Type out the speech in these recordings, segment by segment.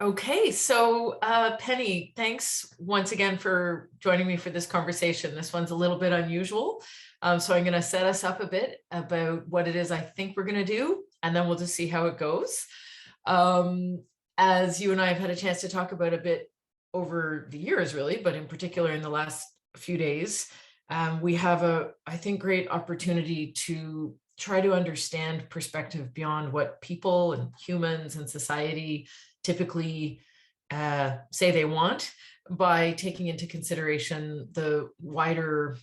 Okay, so Penny, thanks once again for joining me for this conversation. This one's a little bit unusual. So I'm going to set us up a bit about what it is I think we're going to do, and then we'll just see how it goes. Um, as you and I have had a chance to talk about a bit over the years, really, but in particular in the last few days, we have I think, great opportunity to try to understand perspective beyond what people and humans and society typically say they want, by taking into consideration the wider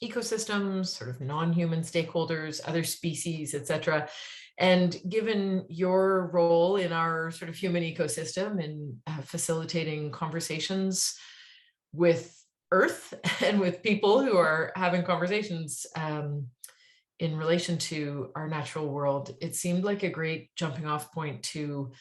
ecosystems, sort of non-human stakeholders, other species, etc. And given your role in our sort of human ecosystem in facilitating conversations with Earth and with people who are having conversations in relation to our natural world, it seemed like a great jumping off point to,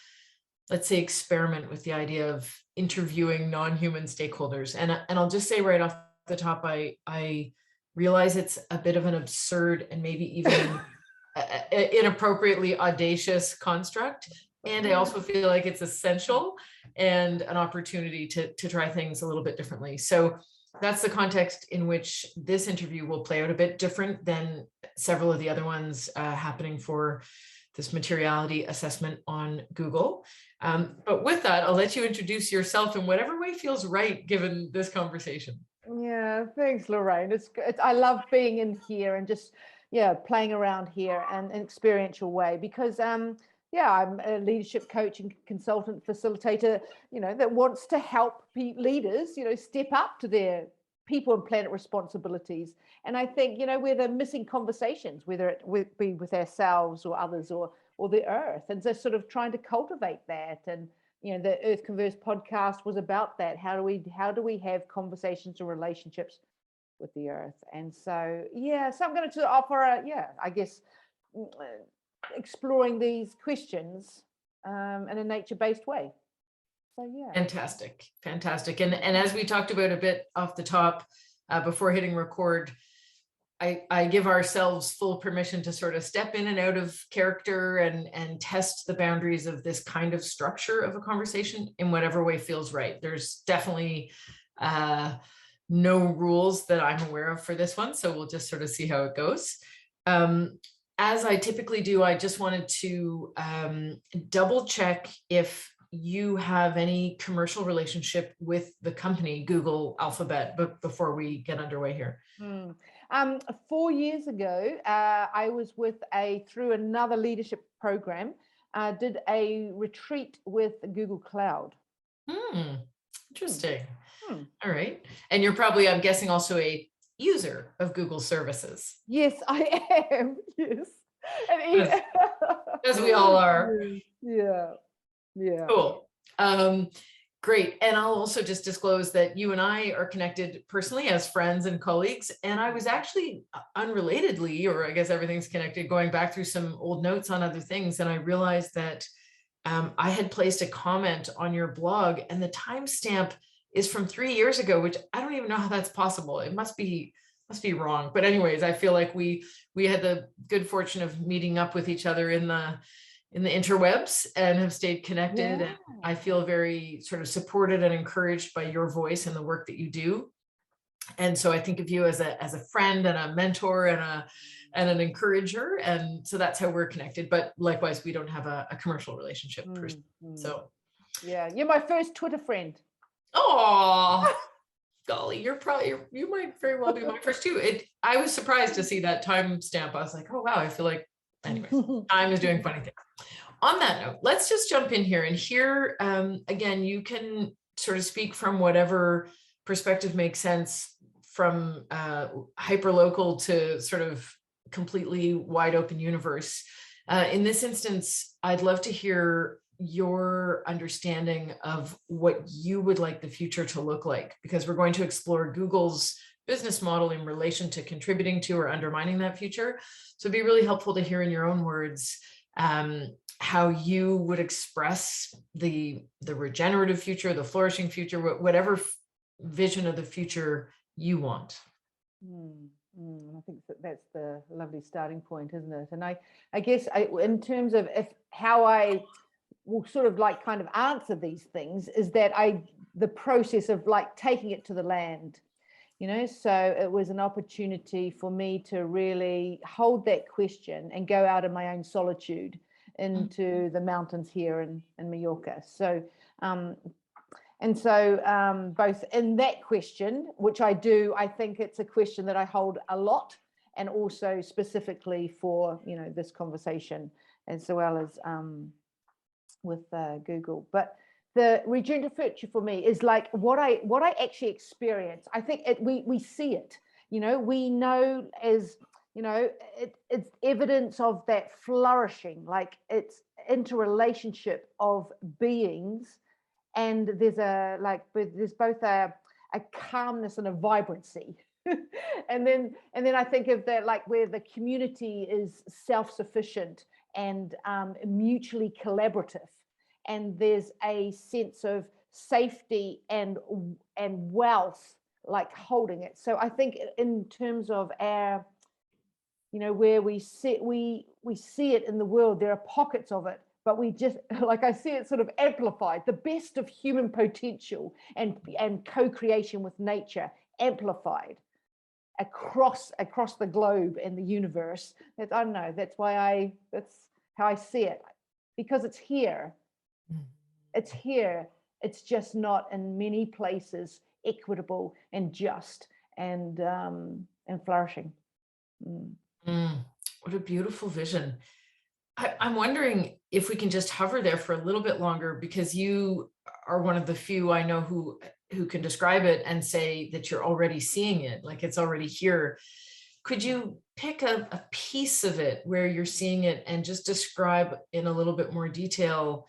let's say, experiment with the idea of interviewing non-human stakeholders. And I'll just say right off the top, I realize it's a bit of an absurd and maybe even inappropriately audacious construct. And I also feel like it's essential and an opportunity to try things a little bit differently. So that's the context in which this interview will play out, a bit different than several of the other ones happening for this materiality assessment on Google. But with that, I'll let you introduce yourself in whatever way feels right, given this conversation. Yeah, thanks, Lorraine. I love being in here and just, playing around here and an experiential way, because I'm a leadership coach and consultant facilitator, that wants to help leaders, step up to their people and planet responsibilities. And I think, we're the missing conversations, whether it be with ourselves or others or the earth. And so sort of trying to cultivate that. And, the Earth Converse podcast was about that. How do we have conversations and relationships with the earth? And so, so I'm going to offer exploring these questions in a nature-based way. So Fantastic. And as we talked about a bit off the top before hitting record, I give ourselves full permission to sort of step in and out of character and test the boundaries of this kind of structure of a conversation in whatever way feels right. There's definitely no rules that I'm aware of for this one, so we'll just sort of see how it goes. As I typically do, I just wanted to double check if you have any commercial relationship with the company Google Alphabet, but before we get underway here. 4 years ago, I was through another leadership program, did a retreat with Google Cloud. Interesting. All right. And you're probably, I'm guessing, also a user of Google services. Yes, I am. Yes. As we all are. Yeah. Cool. Great. And I'll also just disclose that you and I are connected personally as friends and colleagues. And I was actually unrelatedly, or I guess everything's connected, going back through some old notes on other things. And I realized that I had placed a comment on your blog, and the timestamp is from 3 years ago, which I don't even know how that's possible. It must be wrong. But anyways, I feel like we had the good fortune of meeting up with each other in the interwebs and have stayed connected. And I feel very sort of supported and encouraged by your voice and the work that you do. And so I think of you as a friend and a mentor and an encourager. And so that's how we're connected. But likewise, we don't have a commercial relationship. So you're my first Twitter friend. Oh, golly, you might very well be my first too. I was surprised to see that timestamp. I was like, oh wow, I feel like, anyway, time is doing funny things. On that note, let's just jump in here. And here, again, you can sort of speak from whatever perspective makes sense, from hyperlocal to sort of completely wide open universe. In this instance, I'd love to hear your understanding of what you would like the future to look like, because we're going to explore Google's business model in relation to contributing to or undermining that future. So it'd be really helpful to hear in your own words how you would express the regenerative future, the flourishing future, whatever vision of the future you want. I think that's the lovely starting point, isn't it? And I guess in terms of how I will sort of like kind of answer these things is that the process of like taking it to the land, you know. So it was an opportunity for me to really hold that question and go out in my own solitude into the mountains here in Mallorca. So both in that question, which I think it's a question that I hold a lot, and also specifically for, you know, this conversation, as well as with Google. But the regenerative future for me is like what I actually experience. I think we see it, you know, we know, as you know, it's evidence of that flourishing, like it's interrelationship of beings, and there's both a calmness and a vibrancy. and then I think of that, like where the community is self-sufficient and mutually collaborative, and there's a sense of safety and wealth, like holding it. So I think in terms of our, you know, where we see it in the world, there are pockets of it, but we just, like I see it sort of amplified, the best of human potential and co-creation with nature amplified across the globe and the universe. I don't know, that's how I see it, because it's here. It's here. It's just not in many places equitable and just and flourishing. What a beautiful vision. I'm wondering if we can just hover there for a little bit longer, because you are one of the few I know who can describe it and say that you're already seeing it, like it's already here. Could you pick a piece of it where you're seeing it and just describe in a little bit more detail,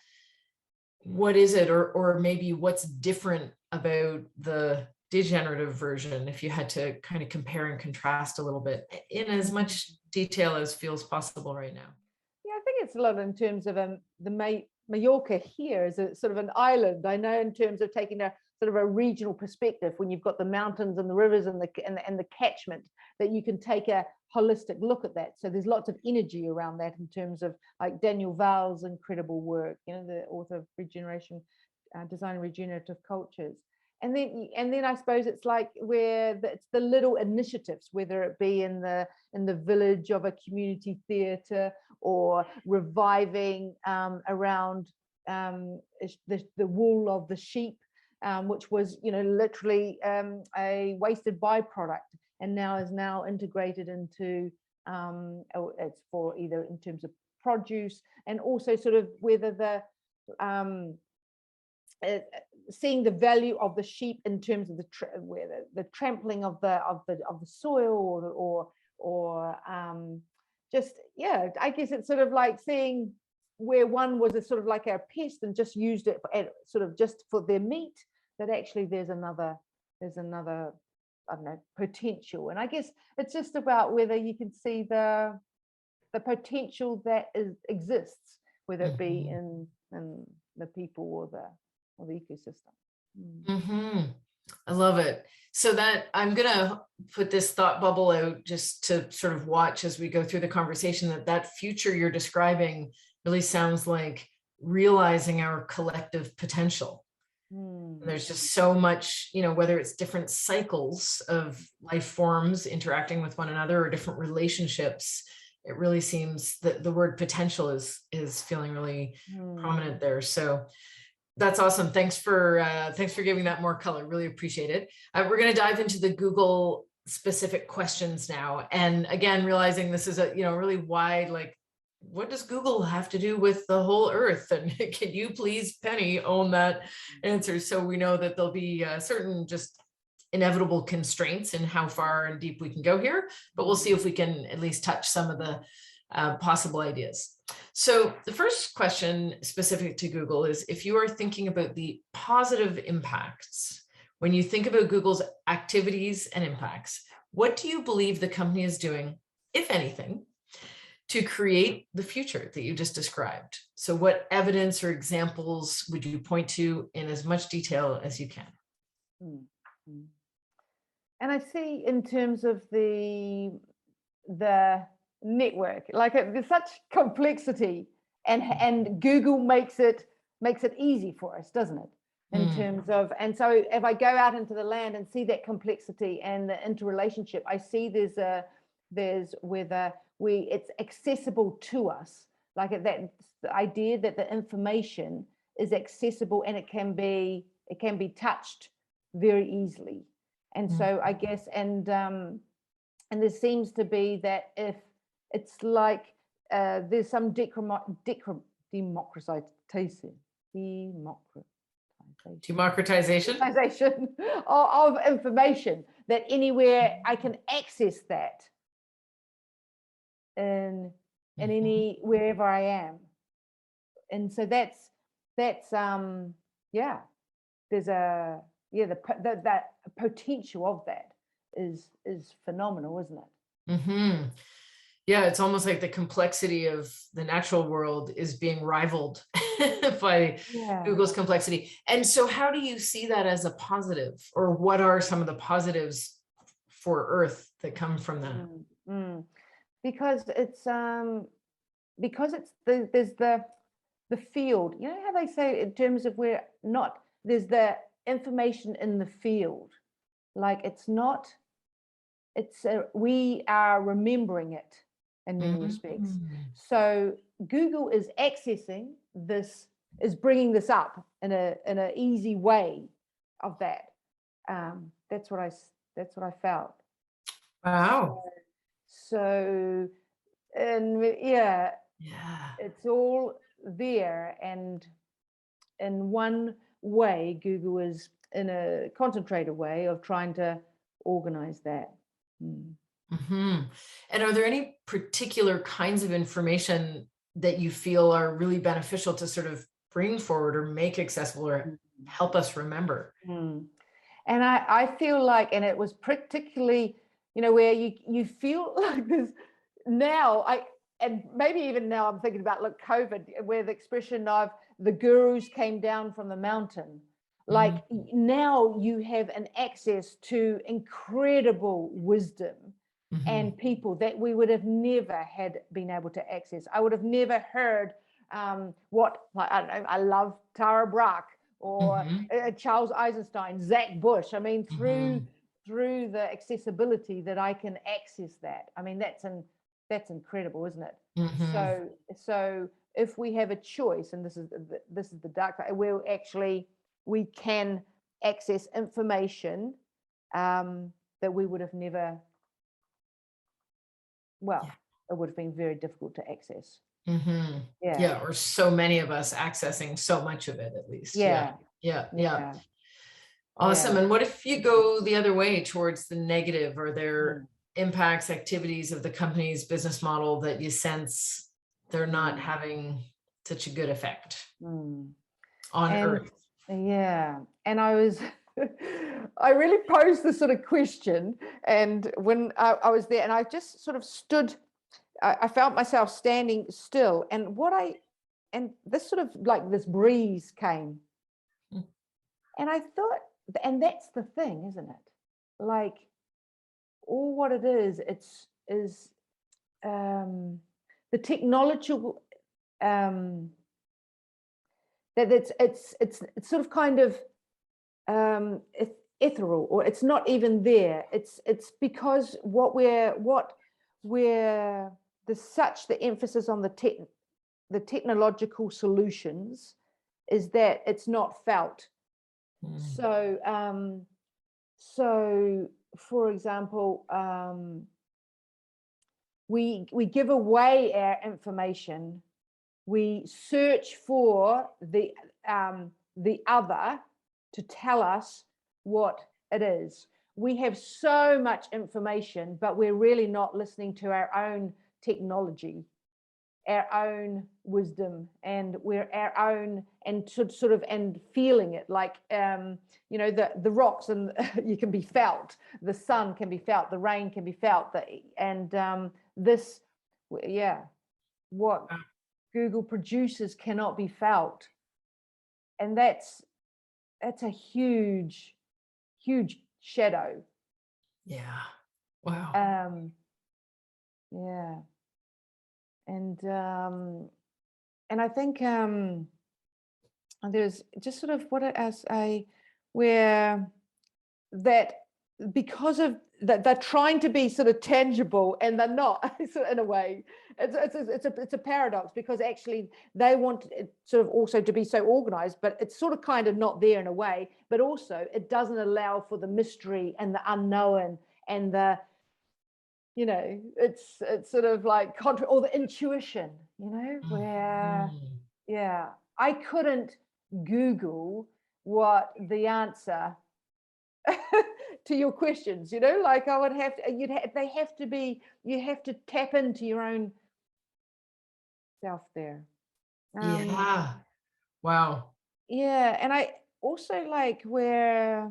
what is it, or maybe what's different about the degenerative version, if you had to kind of compare and contrast a little bit in as much detail as feels possible right now? Yeah, I think it's a lot in terms of Mallorca here is a sort of an island. I know in terms of taking a sort of a regional perspective, when you've got the mountains and the rivers and the catchment, that you can take a holistic look at that. So there's lots of energy around that in terms of like Daniel Val's incredible work, you know, the author of Design Regenerative Cultures. And then I suppose it's like where it's the little initiatives, whether it be in the village of a community theatre, or reviving around the wool of the sheep, which was, you know, literally a wasted byproduct, and is now integrated into it's for either in terms of produce, and also sort of whether the seeing the value of the sheep in terms of the trampling of the soil, or just, yeah, I guess it's sort of like seeing where one was a sort of like a pest and just used it sort of just for their meat, that actually there's another I don't know, potential. And I guess it's just about whether you can see the potential that exists, whether it be in the people or the ecosystem. I love it. So that I'm gonna put this thought bubble out just to sort of watch as we go through the conversation, that future you're describing really sounds like realizing our collective potential. There's just so much, you know, whether it's different cycles of life forms interacting with one another, or different relationships, it really seems that the word potential is feeling really prominent there. So that's awesome. Thanks for giving that more color. Really appreciate it. We're going to dive into the Google specific questions now. And again, realizing this is a, you know, really wide, like, what does Google have to do with the whole earth? And can you please, Penny, own that answer? So we know that there'll be certain just inevitable constraints in how far and deep we can go here, but we'll see if we can at least touch some of the possible ideas. So the first question specific to Google is, if you are thinking about the positive impacts, when you think about Google's activities and impacts, what do you believe the company is doing, if anything, to create the future that you just described? So what evidence or examples would you point to in as much detail as you can? And I see in terms of the network, like there's such complexity and Google makes it easy for us, doesn't it? In terms of, and so if I go out into the land and see that complexity and the interrelationship, I see there's whether it's accessible to us, like that the idea that the information is accessible and it can be touched very easily. And so I guess, and there seems to be that if it's like there's some democratization of information, that anywhere I can access that in any wherever I am. And so that's yeah, there's a that potential of that is phenomenal, isn't it? Yeah, it's almost like the complexity of the natural world is being rivaled by Google's complexity. And so how do you see that as a positive, or what are some of the positives for Earth that come from that? Because it's there's the field, you know how they say in terms of there's the information in the field, like we are remembering it in many respects. So Google is accessing this, is bringing this up in a easy way of that. That's what I felt. Wow. So and yeah, it's all there, and in one way Google is in a concentrated way of trying to organize that. And are there any particular kinds of information that you feel are really beneficial to sort of bring forward or make accessible or help us remember? And I feel like, and it was particularly, where you feel like this now, and maybe even now I'm thinking about COVID, where the expression of the gurus came down from the mountain. Like now you have an access to incredible wisdom and people that we would have never had been able to access. I would have never heard I don't know, I love Tara Brach or Charles Eisenstein, Zach Bush. I mean, through the accessibility that I can access that. I mean, that's incredible, isn't it? So if we have a choice, and this is the dark side, we can access information that we would have never. It would have been very difficult to access. Or so many of us accessing so much of it, at least. Yeah. Awesome. And what if you go the other way towards the negative? Are there impacts, activities of the company's business model that you sense they're not having such a good effect on Earth? And I really posed this sort of question, and when I was there, and I just sort of stood, I felt myself standing still, and this sort of like this breeze came, and I thought, and that's the thing, isn't it? Like, all what it is the technological that it's sort of kind of ethereal, or it's not even there. It's because there's such the emphasis on the technological solutions is that it's not felt. So for example, we give away our information. We search for the other to tell us what it is. We have so much information, but we're really not listening to our own technology, our own wisdom, and we're our own, and sort of and feeling it, like the rocks, and you can be felt, the sun can be felt, the rain can be felt, what Google produces cannot be felt, and that's a huge shadow. Wow. And I think there's just sort of what as a where that because of that they're trying to be sort of tangible and they're not so in a way it's a paradox, because actually they want it sort of also to be so organized, but it's sort of kind of not there in a way, but also it doesn't allow for the mystery and the unknown and the, you know, it's sort of like or the intuition, you know, where yeah, I couldn't Google what the answer to your questions, you know, like I would have to, they have to be, you have to tap into your own self there. Yeah. Wow. Yeah. And I also like where,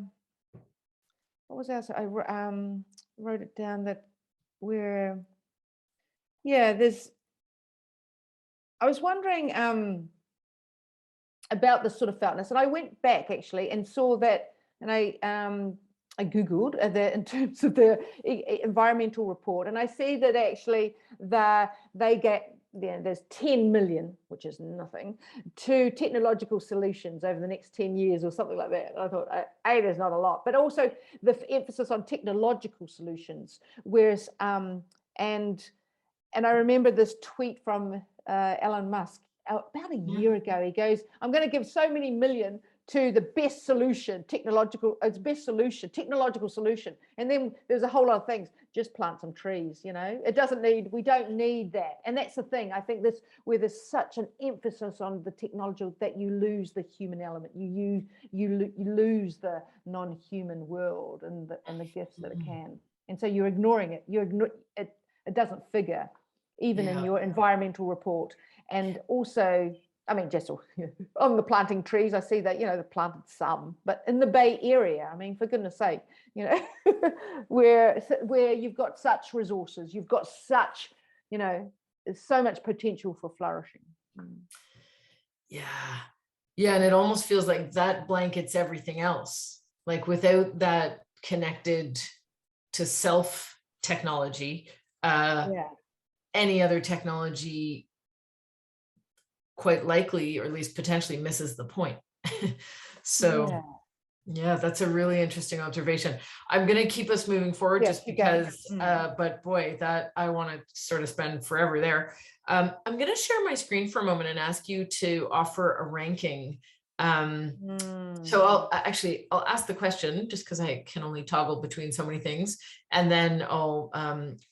what was that? I wrote it down that where, yeah, I was wondering about this sort of feltness, and I went back actually and saw that, and I Googled in terms of the environmental report, and I see that actually they get, there's 10 million, which is nothing, to technological solutions over the next 10 years or something like that. And I thought, there's not a lot, but also the emphasis on technological solutions. Whereas, and I remember this tweet from Elon Musk about a year ago. He goes, I'm going to give so many million to the best solution, technological solution. And then there's a whole lot of things, just plant some trees, you know, we don't need that. And that's the thing, I think where there's such an emphasis on the technology that you lose the human element, you lose the non-human world and the gifts that it can. And so you're ignoring it. It doesn't figure even in your environmental report. And also, I mean, just on the planting trees, I see that, you know, they've planted some, but in the Bay Area, I mean, for goodness sake, you know, where you've got such resources, you've got such, you know, there's so much potential for flourishing. Yeah. Yeah. And it almost feels like that blankets everything else. Like without that connected to self technology, any other technology quite likely, or at least potentially, misses the point. So yeah, that's a really interesting observation. I'm going to keep us moving forward just because, but boy, that I want to sort of spend forever there. I'm going to share my screen for a moment and ask you to offer a ranking. So I'll ask the question just because I can only toggle between so many things, and then I'll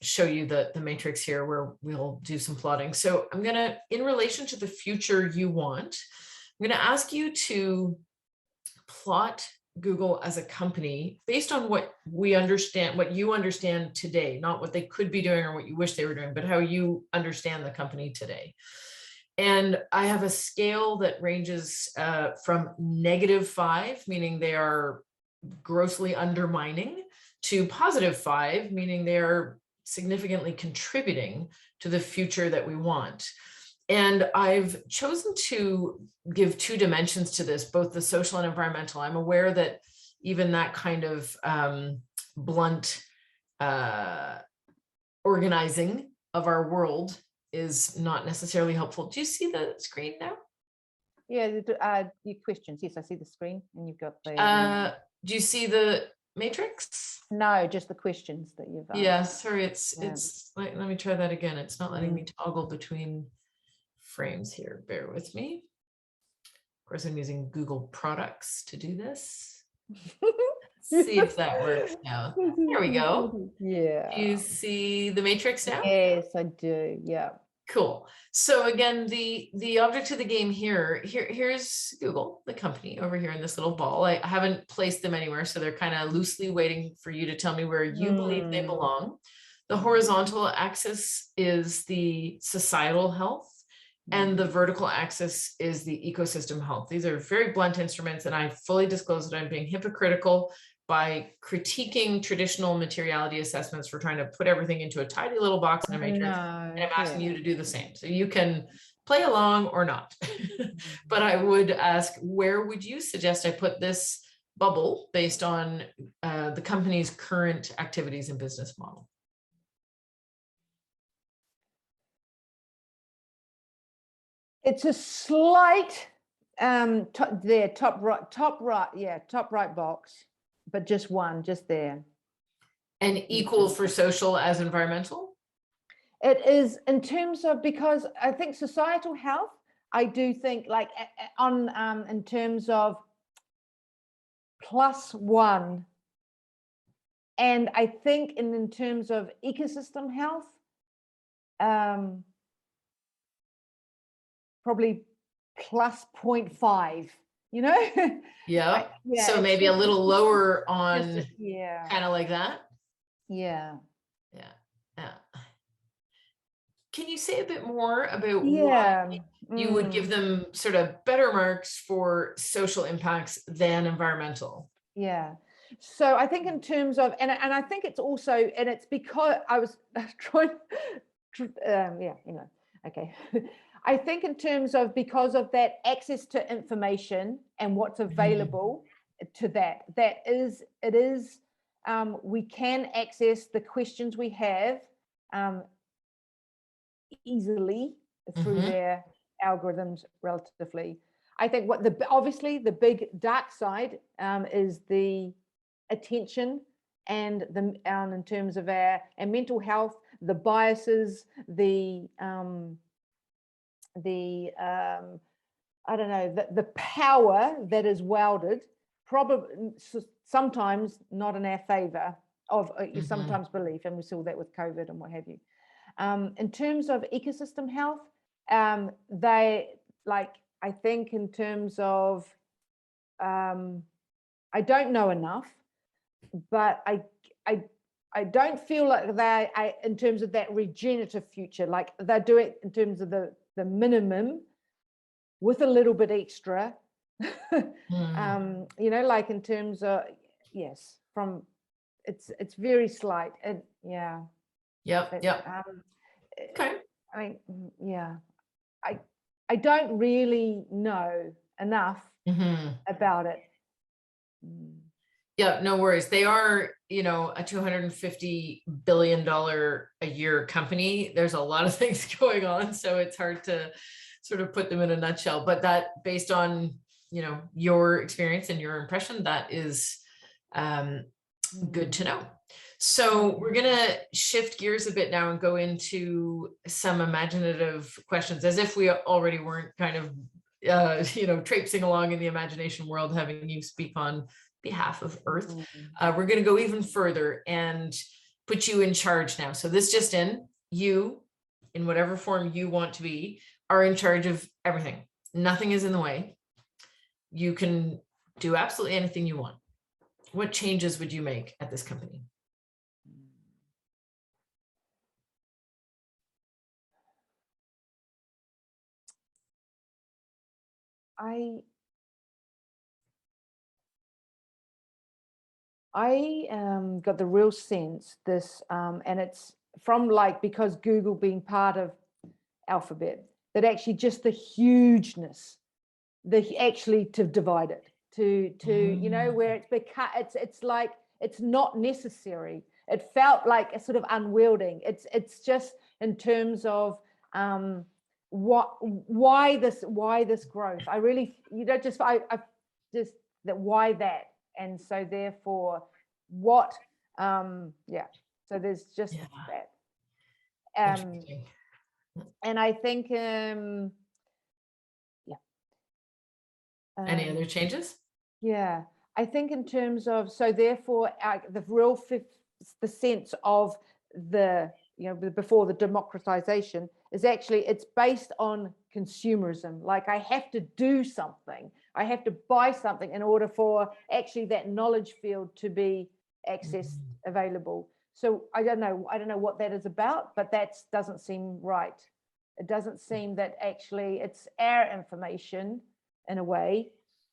show you the matrix here where we'll do some plotting. So I'm gonna, in relation to the future you want, I'm gonna ask you to plot Google as a company based on what we understand, what you understand today, not what they could be doing or what you wish they were doing, but how you understand the company today. And I have a scale that ranges from -5, meaning they are grossly undermining, to +5, meaning they are significantly contributing to the future that we want. And I've chosen to give 2 dimensions to this, both the social and environmental. I'm aware that even that kind of blunt organizing of our world is not necessarily helpful. Do you see the screen now? Yeah, your questions. Yes, I see the screen, and you've got the. Do you see the matrix? No, just the questions that you've asked. Yeah, sorry, it's like, let me try that again. It's not letting me toggle between frames here. Bear with me. Of course, I'm using Google products to do this. See if that works now. There we go. Yeah. Do you see the matrix now? Yes, I do. Yeah. Cool. So again, the object of the game here's Google, the company, over here in this little ball. I haven't placed them anywhere, so they're kind of loosely waiting for you to tell me where you believe they belong. The horizontal axis is the societal health, and the vertical axis is the ecosystem health. These are very blunt instruments, and I fully disclose that I'm being hypocritical by critiquing traditional materiality assessments for trying to put everything into a tiny little box in a matrix. And I'm asking you to do the same. So you can play along or not. But I would ask, where would you suggest I put this bubble based on the company's current activities and business model? It's a slight top right box, but just one, just there. And equal for social as environmental? It is in terms of, because I think societal health, I do think like on in terms of +1, and I think in terms of ecosystem health, probably +0.5, you know. Yeah. Yeah, So maybe a little lower on yeah, kind of like that. yeah, Yeah. Yeah. Can you say a bit more about why yeah. you would give them sort of better marks for social impacts than environmental? Yeah. So I think in terms of, and I think it's also, and it's because I was trying, yeah, you know, okay. I think in terms of, because of that access to information and what's available to that, it is, we can access the questions we have easily through their algorithms relatively. I think what obviously the big dark side is the attention and the in terms of our mental health, the biases, the I don't know, the power that is wielded, probably sometimes not in our favor of sometimes belief, and we saw that with COVID and what have you. In terms of ecosystem health, they, like, I think in terms of, I don't know enough, but I don't feel like in terms of that regenerative future, like they do it in terms of the minimum with a little bit extra, you know, like in terms of, yes, from, it's very slight, and yeah. Yep. Yep. Okay. I mean, yeah, I don't really know enough about it. Yeah, no worries. They are, you know, a $250 billion a year company. There's a lot of things going on, so it's hard to sort of put them in a nutshell. But that, based on, you know, your experience and your impression, that is good to know. So we're going to shift gears a bit now and go into some imaginative questions, as if we already weren't kind of, you know, traipsing along in the imagination world, having you speak on behalf of Earth. We're going to go even further and put you in charge now. So this just in, you, in whatever form you want to be, are in charge of everything. Nothing is in the way. You can do absolutely anything you want. What changes would you make at this company? I got the real sense this, and it's from, like, because Google being part of Alphabet, that actually just the hugeness, actually to divide it to you know, where it's become, it's like it's not necessary. It felt like a sort of unwielding. It's just in terms of why this growth. I really, you know, just I just that, why that, and so therefore what, yeah, so there's just that, and I think any other changes? Yeah, I think in terms of, so therefore the real the sense of the, you know, before the democratization is actually, it's based on consumerism. Like, I have to do something, I have to buy something in order for actually that knowledge field to be accessed, available. So I don't know what that is about, but that doesn't seem right. It doesn't seem that actually it's our information in a way.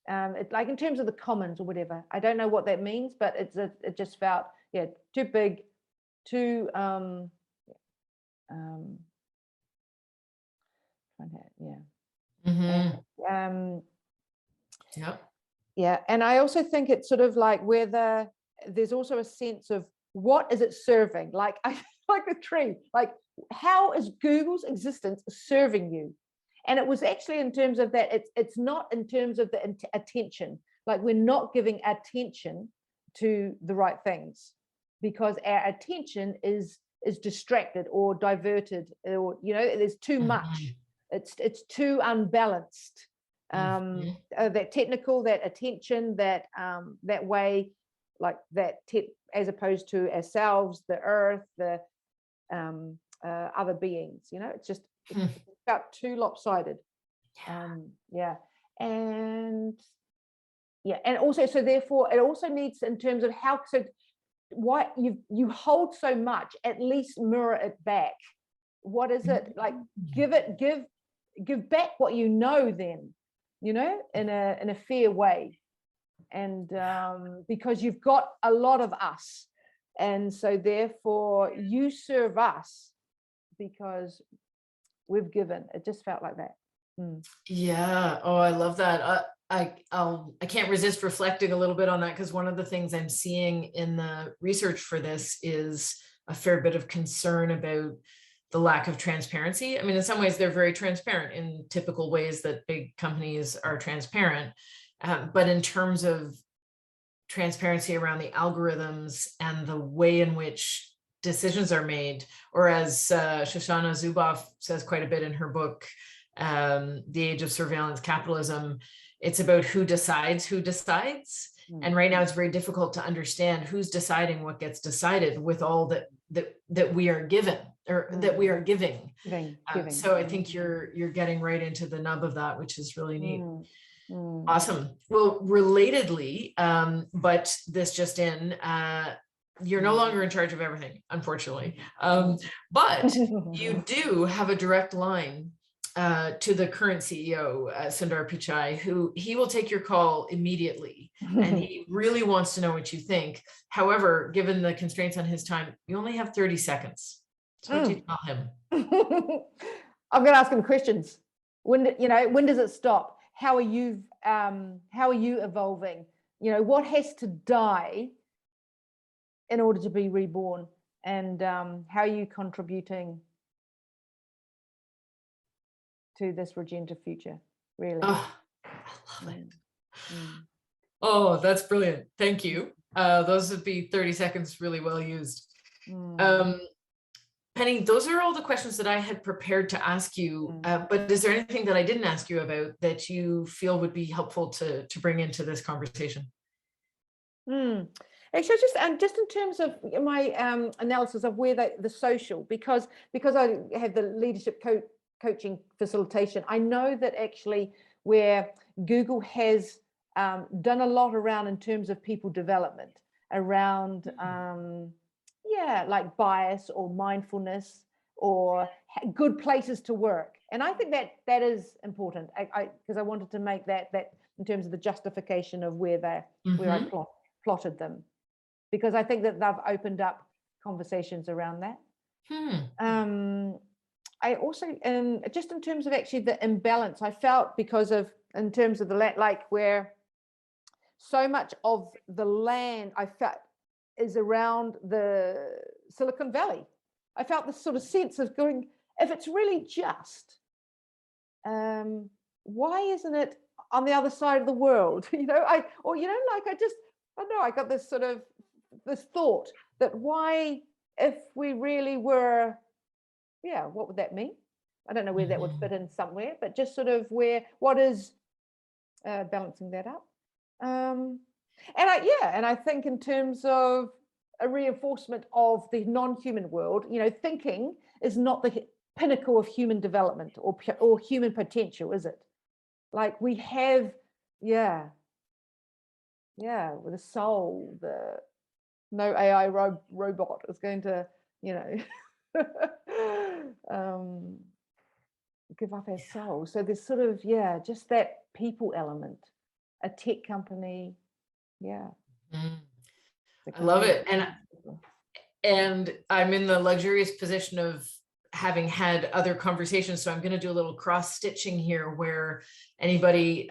It's like in terms of the commons or whatever. I don't know what that means, but it just felt, yeah, too big, too yeah. And I also think it's sort of like where there's also a sense of what is it serving? Like, I like the tree, like, how is Google's existence serving you? And it was actually in terms of that, it's not in terms of the attention, like we're not giving attention to the right things, because our attention is distracted or diverted, or there's too much. It's too unbalanced. That technical, that attention, that way, like that as opposed to ourselves, the earth, the other beings. It's just it's about too lopsided. And also, so therefore it also needs, in terms of how, so why you hold so much, at least mirror it back. What is it like? Give back what then, in a fair way. And because you've got a lot of us, and so therefore you serve us because we've given. It just felt like that. Yeah. Oh, I love that. I can't resist reflecting a little bit on that, because one of the things I'm seeing in the research for this is a fair bit of concern about the lack of transparency. I mean, in some ways they're very transparent in typical ways that big companies are transparent. But in terms of transparency around the algorithms and the way in which decisions are made, or as Shoshana Zuboff says quite a bit in her book, The Age of Surveillance Capitalism, it's about who decides. And right now it's very difficult to understand who's deciding what gets decided with all that we are given, or that we are giving. So I think you're getting right into the nub of that, which is really neat. Awesome. Well, relatedly, but this just in, you're no longer in charge of everything, unfortunately. But you do have a direct line to the current CEO, Sundar Pichai, who he will take your call immediately, and he really wants to know what you think. However, given the constraints on his time, you only have 30 seconds. So what do you tell him? I'm going to ask him questions. When does it stop? How are you evolving? What has to die in order to be reborn? And how are you contributing to this regenerative future? Really? Oh, I love it. Oh, that's brilliant. Thank you. Those would be 30 seconds really well used. Penny, those are all the questions that I had prepared to ask you, but is there anything that I didn't ask you about that you feel would be helpful to bring into this conversation? Actually, just in terms of my analysis of where the social, because I have the leadership coaching facilitation, I know that actually where Google has done a lot around in terms of people development, around like bias or mindfulness or good places to work. And I think that is important, because I wanted to make that in terms of the justification of where I plotted them, because I think that they've opened up conversations around that. I also, just in terms of actually the imbalance, I felt because of, in terms of the land, like where so much of the land I felt is around the Silicon Valley. I felt this sort of sense of going, if it's really just, why isn't it on the other side of the world? I got this sort of, this thought that why, if we really were, what would that mean? I don't know where that would fit in somewhere, but just sort of what is balancing that up? And I think in terms of a reinforcement of the non-human world, thinking is not the pinnacle of human development or human potential, is it? Like we have, with a soul, no AI robot is going to, give up our soul. So there's sort of, just that people element, a tech company. I love it. And I'm in the luxurious position of having had other conversations. So I'm going to do a little cross stitching here, where anybody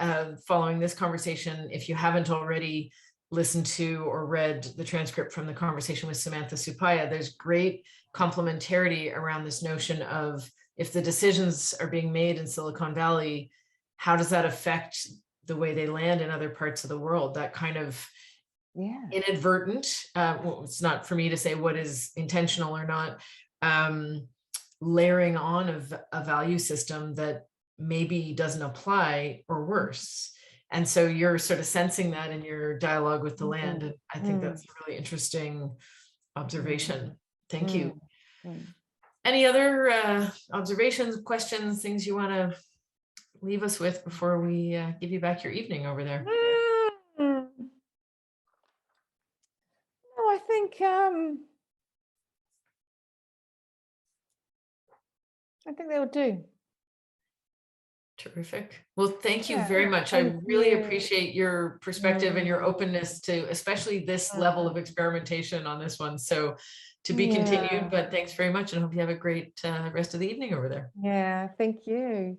following this conversation, if you haven't already listened to or read the transcript from the conversation with Samantha Supaya, there's great complementarity around this notion of if the decisions are being made in Silicon Valley, how does that affect the way they land in other parts of the world? That kind of inadvertent, well, it's not for me to say what is intentional or not, layering on of a value system that maybe doesn't apply, or worse. And so you're sort of sensing that in your dialogue with the land. And I think that's a really interesting observation. Thank you. Any other observations, questions, things you want to leave us with before we give you back your evening over there? No, I think they will do. Terrific. Well, thank you very much. I really appreciate your perspective and your openness to especially this level of experimentation on this one. So to be continued, but thanks very much, and hope you have a great rest of the evening over there. Yeah, thank you.